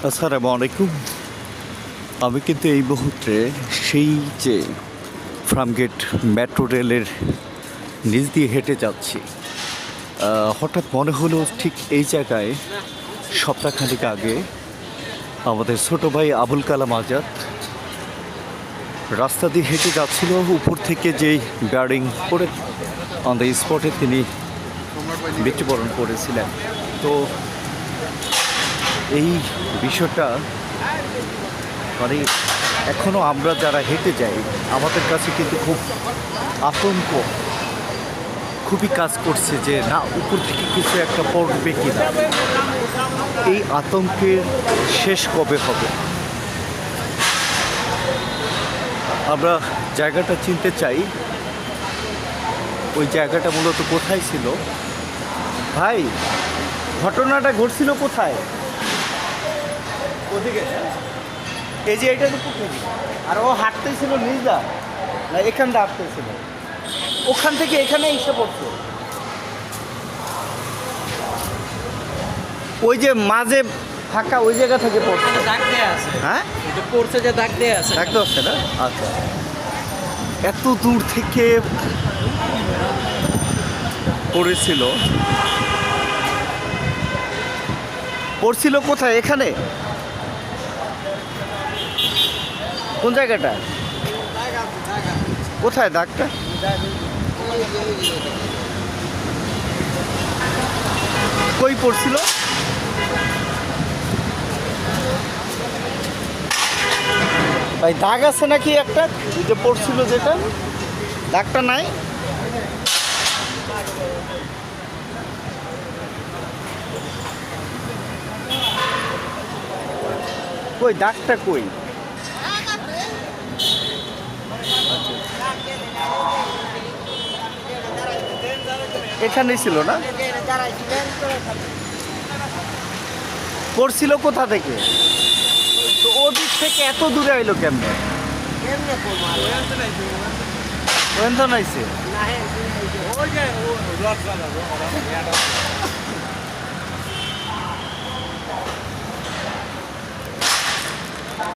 আসসালামু আলাইকুম। আমি কিন্তু এই মুহূর্তে সেই যে ফার্মগেট মেট্রো রেলের নিচ দিয়ে হেঁটে যাচ্ছি। হঠাৎ মনে হলো ঠিক এই জায়গায় সপ্তাহখানেক আগে আমাদের ছোটো ভাই আবুল কালাম আজাদ রাস্তা দিয়ে হেঁটে যাচ্ছিল, উপর থেকে যেই ব্যারিং করে অন দ্য স্পটে তিনি মৃত্যুবরণ করেছিলেন। তো এই বিষয়টা মানে এখনও আমরা যারা হেঁটে যাই আমাদের কাছে কিন্তু খুব আতঙ্ক খুবই কাজ করছে যে না উপর থেকে কিছু একটা পড়বে কি না। এই আতঙ্কের শেষ কবে হবে? আমরা জায়গাটা চিনতে চাই। ওই জায়গাটা মূলত কোথায় ছিল ভাই? ঘটনাটা ঘটছিল কোথায়? ওদিকে এই যে এইটার উপর থেকে আর ও হাঁটতেছিল নিজা না এখানটা হাঁটতেছিল, ওখান থেকে এখানে এসে পড়ছে। ওই যে মাঝে ফাঁকা ওই জায়গা থেকে পড়ছে। দাগ দেয়া আছে। হ্যাঁ এটা পড়ছে যে দাগ দেয়া আছে। দেখতে পাচ্ছে না? আচ্ছা, এত দূর থেকে পড়েছিল। পড়ছিল কোথায়? এখানে কোন জায়গাটা? কোথায় দাগটা? কই পড়ছিল? ভাই দাগ আছে নাকি একটা? যে পড়ছিল যেটা দাগটা নাই? কই দাগটা কই? এখানেই ছিল না? পড়ছিল কোথা থেকে? তো ওদিক থেকে এত দূরে আইলো কেমনে? ওখান তো নাইছে।